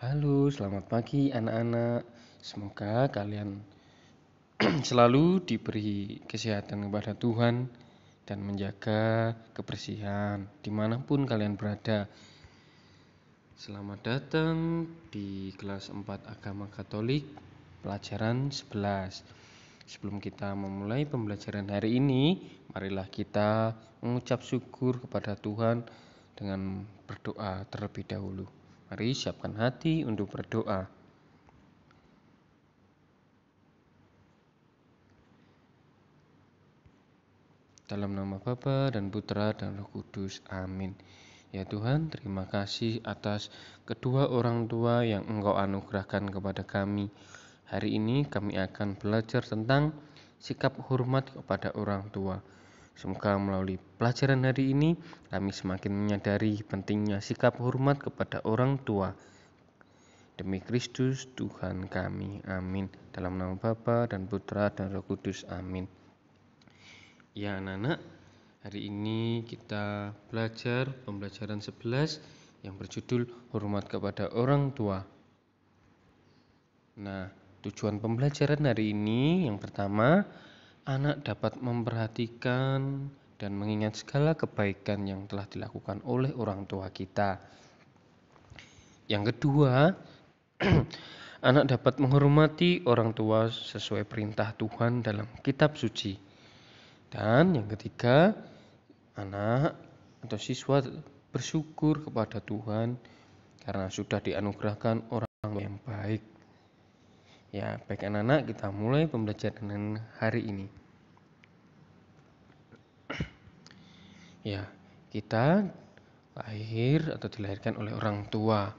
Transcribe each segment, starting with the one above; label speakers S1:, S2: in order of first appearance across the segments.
S1: Halo, selamat pagi anak-anak. Semoga kalian selalu diberi kesehatan kepada Tuhan dan menjaga kebersihan dimanapun kalian berada. Selamat datang di kelas 4 Agama Katolik, pelajaran 11. Sebelum kita memulai pembelajaran hari ini, marilah kita mengucap syukur kepada Tuhan dengan berdoa terlebih dahulu. Mari siapkan hati untuk berdoa. Dalam nama Bapa dan Putra dan Roh Kudus. Amin. Ya Tuhan, terima kasih atas kedua orang tua yang Engkau anugerahkan kepada kami. Hari ini kami akan belajar tentang sikap hormat kepada orang tua. Semoga melalui pelajaran hari ini kami semakin menyadari pentingnya sikap hormat kepada orang tua. Demi Kristus Tuhan kami. Amin. Dalam nama Bapa dan Putra dan Roh Kudus. Amin. Ya anak-anak, hari ini kita belajar pembelajaran 11 yang berjudul hormat kepada orang tua. Nah, tujuan pembelajaran hari ini yang pertama, anak dapat memperhatikan dan mengingat segala kebaikan yang telah dilakukan oleh orang tua kita. Yang kedua, anak dapat menghormati orang tua sesuai perintah Tuhan dalam kitab suci. Dan yang ketiga, anak atau siswa bersyukur kepada Tuhan karena sudah dianugerahkan orang yang baik. Ya, baik anak-anak, kita mulai pembelajaran hari ini. Ya, kita lahir atau dilahirkan oleh orang tua,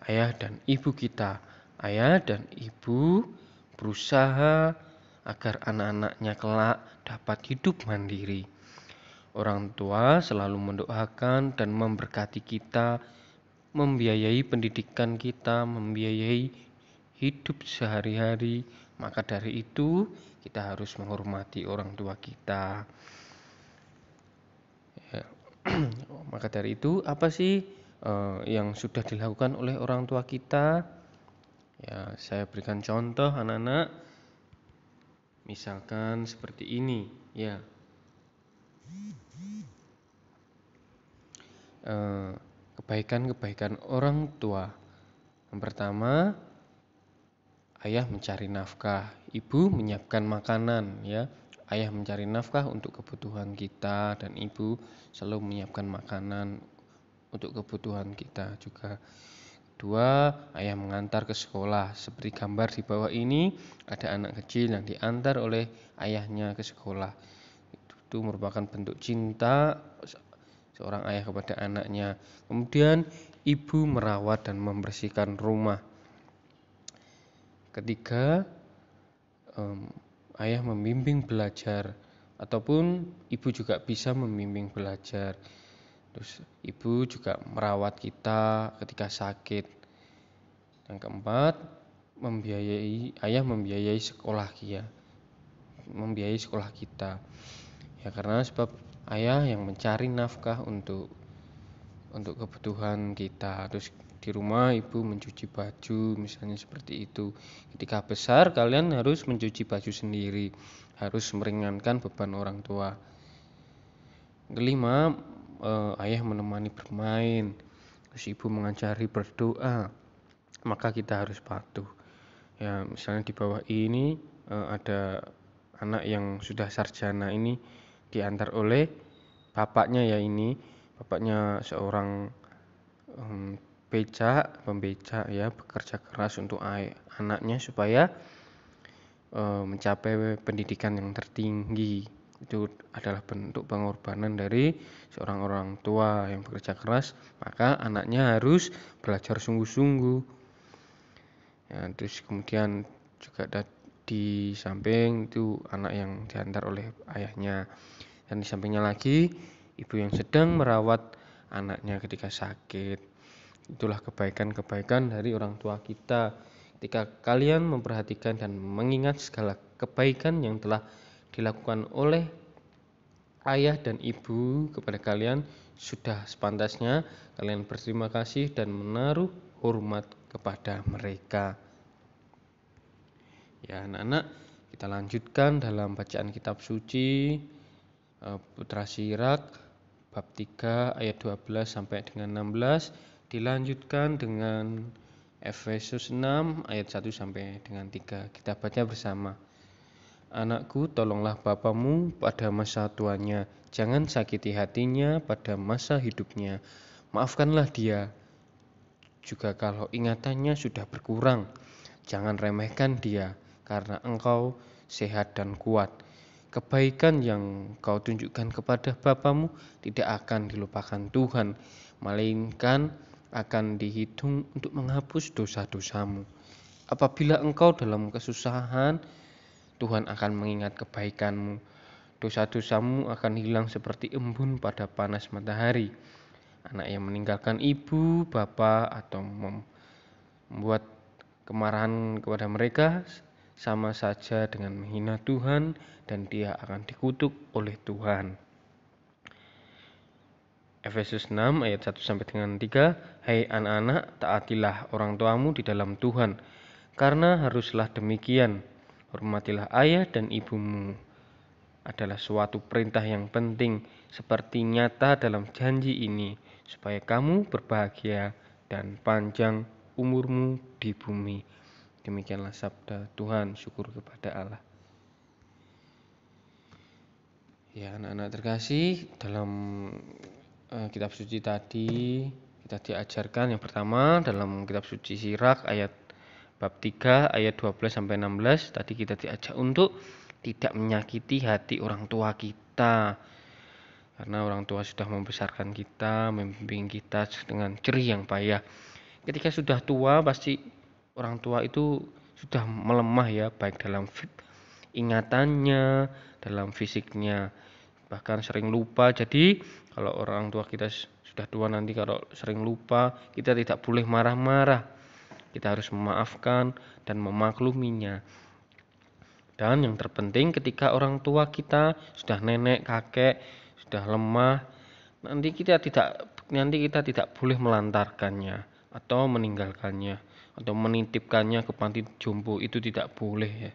S1: ayah dan ibu kita. Ayah dan ibu berusaha agar anak-anaknya kelak dapat hidup mandiri. Orang tua selalu mendoakan dan memberkati kita, membiayai pendidikan kita, membiayai hidup sehari-hari. Maka dari itu kita harus menghormati orang tua kita. Ya. Maka dari itu apa sih yang sudah dilakukan oleh orang tua kita? Ya, saya berikan contoh anak-anak. Misalkan seperti ini, ya. Kebaikan-kebaikan orang tua. Yang pertama, ayah mencari nafkah, ibu menyiapkan makanan, ya. Ayah mencari nafkah untuk kebutuhan kita dan ibu selalu menyiapkan makanan untuk kebutuhan kita juga. Kedua, ayah mengantar ke sekolah. Seperti gambar di bawah ini, ada anak kecil yang diantar oleh ayahnya ke sekolah. Itu merupakan bentuk cinta seorang ayah kepada anaknya. Kemudian ibu merawat dan membersihkan rumah. Ketiga, ayah membimbing belajar, ataupun ibu juga bisa membimbing belajar. Terus ibu juga merawat kita ketika sakit. Yang keempat, ayah membiayai sekolah kita. Ya karena sebab ayah yang mencari nafkah untuk kebutuhan kita. Terus di rumah ibu mencuci baju, misalnya seperti itu. Ketika besar kalian harus mencuci baju sendiri, harus meringankan beban orang tua. Kelima, ayah menemani bermain, terus ibu mengajari berdoa, maka kita harus patuh. Ya, misalnya di bawah ini ada anak yang sudah sarjana, ini diantar oleh bapaknya, ya ini bapaknya seorang pembeca, ya, bekerja keras untuk anaknya supaya mencapai pendidikan yang tertinggi. Itu adalah bentuk pengorbanan dari seorang orang tua yang bekerja keras, maka anaknya harus belajar sungguh-sungguh. Ya, terus kemudian juga di samping itu anak yang diantar oleh ayahnya, dan di sampingnya lagi ibu yang sedang merawat anaknya ketika sakit. Itulah kebaikan-kebaikan dari orang tua kita. Ketika kalian memperhatikan dan mengingat segala kebaikan yang telah dilakukan oleh ayah dan ibu kepada kalian, sudah sepantasnya kalian berterima kasih dan menaruh hormat kepada mereka. Ya anak-anak, kita lanjutkan dalam bacaan kitab suci Putra Sirak bab 3 ayat 12 sampai dengan 16, dilanjutkan dengan Efesus 6 ayat 1 sampai dengan 3. Kita baca bersama. Anakku, tolonglah bapamu pada masa tuanya, jangan sakiti hatinya pada masa hidupnya. Maafkanlah dia juga kalau ingatannya sudah berkurang. Jangan remehkan dia, karena engkau sehat dan kuat. Kebaikan yang kau tunjukkan kepada bapamu tidak akan dilupakan Tuhan, melainkan akan dihitung untuk menghapus dosa-dosamu. Apabila engkau dalam kesusahan, Tuhan akan mengingat kebaikanmu. Dosa-dosamu akan hilang seperti embun pada panas matahari. Anak yang meninggalkan ibu, bapa, atau membuat kemarahan kepada mereka sama saja dengan menghina Tuhan, dan dia akan dikutuk oleh Tuhan. Efesus 6 ayat 1 sampai dengan 3. Hai anak-anak, taatilah orang tuamu di dalam Tuhan, karena haruslah demikian. Hormatilah ayah dan ibumu. Adalah suatu perintah yang penting, seperti nyata dalam janji ini, supaya kamu berbahagia dan panjang umurmu di bumi. Demikianlah sabda Tuhan, syukur kepada Allah. Ya anak-anak terkasih, dalam kitab suci tadi kita diajarkan yang pertama dalam kitab suci Sirak ayat bab 3 ayat 12 sampai 16, tadi kita diajak untuk tidak menyakiti hati orang tua kita. Karena orang tua sudah membesarkan kita, membimbing kita dengan jerih yang payah. Ketika sudah tua, pasti orang tua itu sudah melemah ya, baik dalam ingatannya, dalam fisiknya, bahkan sering lupa. Jadi kalau orang tua kita sudah tua nanti, kalau sering lupa, kita tidak boleh marah-marah. Kita harus memaafkan dan memakluminya. Dan yang terpenting, ketika orang tua kita sudah nenek, kakek, sudah lemah, nanti kita tidak boleh melantarkannya atau meninggalkannya atau menitipkannya ke panti jompo. Itu tidak boleh ya.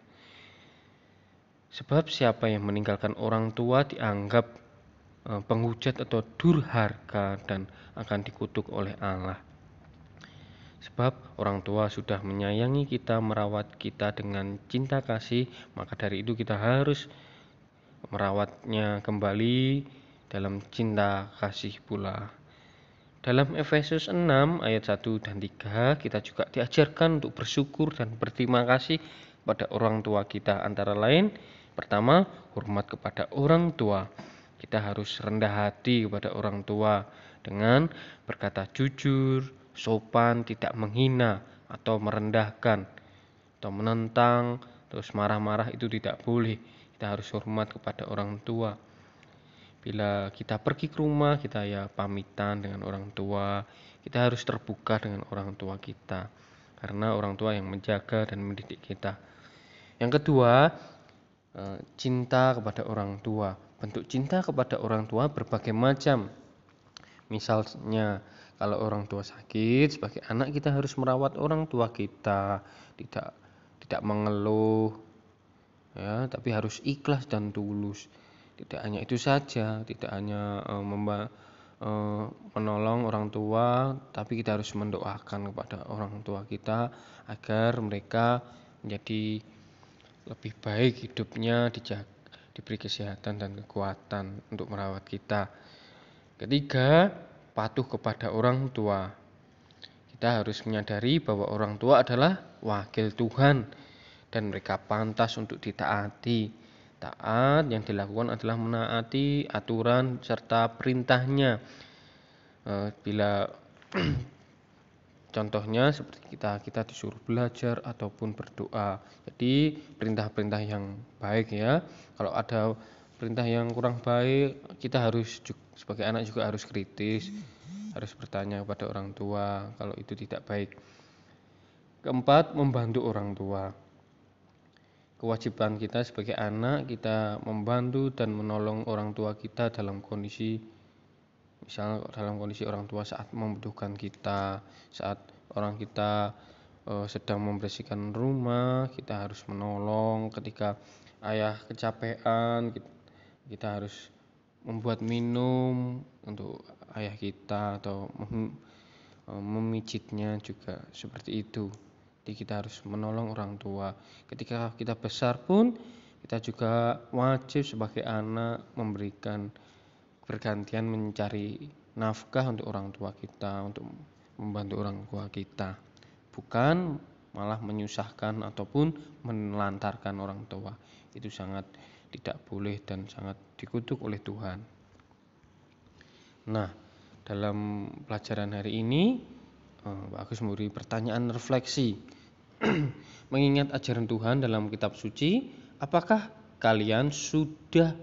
S1: Sebab siapa yang meninggalkan orang tua dianggap penghujat atau durhaka dan akan dikutuk oleh Allah. Sebab orang tua sudah menyayangi kita, merawat kita dengan cinta kasih, maka dari itu kita harus merawatnya kembali dalam cinta kasih pula. Dalam Efesus 6 ayat 1 dan 3 kita juga diajarkan untuk bersyukur dan berterima kasih pada orang tua kita. Antara lain, pertama, hormat kepada orang tua. Kita harus rendah hati kepada orang tua dengan berkata jujur, sopan, tidak menghina atau merendahkan atau menentang, terus marah-marah, itu tidak boleh. Kita harus hormat kepada orang tua. Bila kita pergi ke rumah, kita ya pamitan dengan orang tua. Kita harus terbuka dengan orang tua kita, karena orang tua yang menjaga dan mendidik kita. Yang kedua, cinta kepada orang tua. Bentuk cinta kepada orang tua berbagai macam. Misalnya, kalau orang tua sakit, sebagai anak kita harus merawat orang tua kita, tidak mengeluh, ya, tapi harus ikhlas dan tulus. Tidak hanya itu saja, tidak hanya menolong orang tua, tapi kita harus mendoakan kepada orang tua kita agar mereka menjadi lebih baik hidupnya, diberi kesehatan dan kekuatan untuk merawat kita. Ketiga, patuh kepada orang tua. Kita harus menyadari bahwa orang tua adalah wakil Tuhan dan mereka pantas untuk ditaati. Taat yang dilakukan adalah menaati aturan serta perintahnya. Bila contohnya seperti kita disuruh belajar ataupun berdoa. Jadi perintah-perintah yang baik ya. Kalau ada perintah yang kurang baik, kita harus sebagai anak juga harus kritis, harus bertanya kepada orang tua kalau itu tidak baik. Keempat, membantu orang tua. Kewajiban kita sebagai anak, kita membantu dan menolong orang tua kita dalam kondisi, misalnya dalam kondisi orang tua saat membutuhkan kita, saat orang kita sedang membersihkan rumah, kita harus menolong. Ketika ayah kecapean, kita harus membuat minum untuk ayah kita atau memijitnya juga seperti itu. Jadi kita harus menolong orang tua. Ketika kita besar pun kita juga wajib sebagai anak memberikan bergantian mencari nafkah untuk orang tua kita, untuk membantu orang tua kita, bukan malah menyusahkan ataupun menelantarkan orang tua. Itu sangat tidak boleh dan sangat dikutuk oleh Tuhan. Nah, dalam pelajaran hari ini Pak Agus memberi pertanyaan refleksi. Mengingat ajaran Tuhan dalam kitab suci, apakah kalian sudah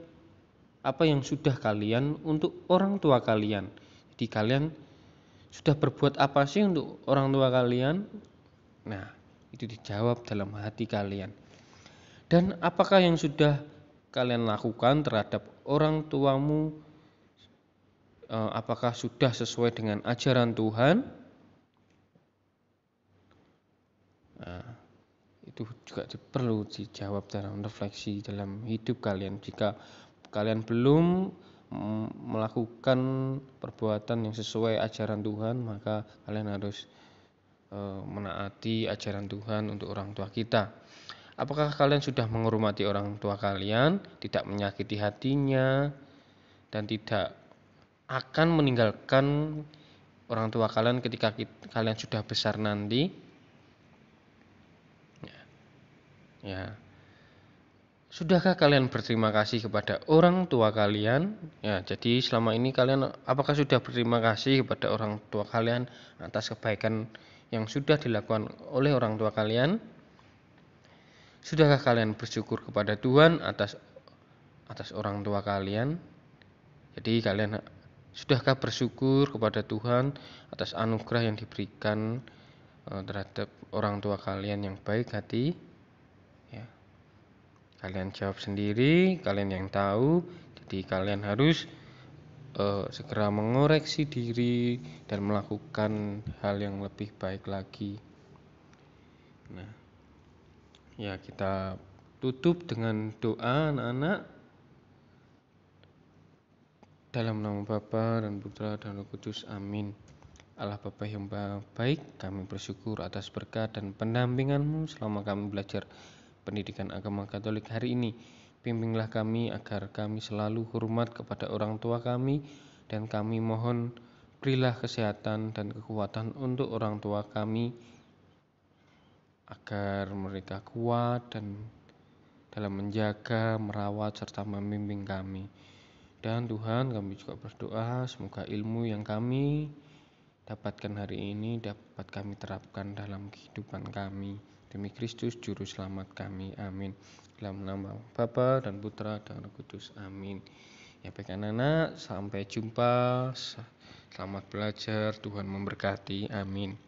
S1: apa yang sudah kalian untuk orang tua kalian? Jadi kalian sudah berbuat apa sih untuk orang tua kalian? Nah, itu dijawab dalam hati kalian. Dan apakah yang sudah kalian lakukan terhadap orang tuamu? Apakah sudah sesuai dengan ajaran Tuhan? Nah, itu juga perlu dijawab dalam refleksi dalam hidup kalian. Jika kalian belum melakukan perbuatan yang sesuai ajaran Tuhan, maka kalian harus menaati ajaran Tuhan untuk orang tua kita. Apakah kalian sudah menghormati orang tua kalian, tidak menyakiti hatinya, dan tidak akan meninggalkan orang tua kalian ketika kalian sudah besar nanti? Ya. Sudahkah kalian berterima kasih kepada orang tua kalian? Ya, jadi selama ini kalian apakah sudah berterima kasih kepada orang tua kalian atas kebaikan yang sudah dilakukan oleh orang tua kalian? Sudahkah kalian bersyukur kepada Tuhan atas orang tua kalian? Jadi kalian sudahkah bersyukur kepada Tuhan atas anugerah yang diberikan terhadap orang tua kalian yang baik hati? Ya. Kalian jawab sendiri, kalian yang tahu. Jadi kalian harus segera mengoreksi diri dan melakukan hal yang lebih baik lagi. Nah, ya kita tutup dengan doa anak-anak. Dalam nama Bapa dan Putra dan Roh Kudus, amin. Allah Bapa yang baik, kami bersyukur atas berkat dan pendampingan-Mu selama kami belajar pendidikan agama Katolik hari ini. Bimbinglah kami agar kami selalu hormat kepada orang tua kami, dan kami mohon berilah kesehatan dan kekuatan untuk orang tua kami agar mereka kuat dan dalam menjaga, merawat, serta membimbing kami. Dan Tuhan, kami juga berdoa semoga ilmu yang kami dapatkan hari ini dapat kami terapkan dalam kehidupan kami. Demi Kristus Juru Selamat kami, amin. Dalam nama Bapa dan Putra dan Roh Kudus, amin. Ya baik anak-anak, sampai jumpa. Selamat belajar, Tuhan memberkati, amin.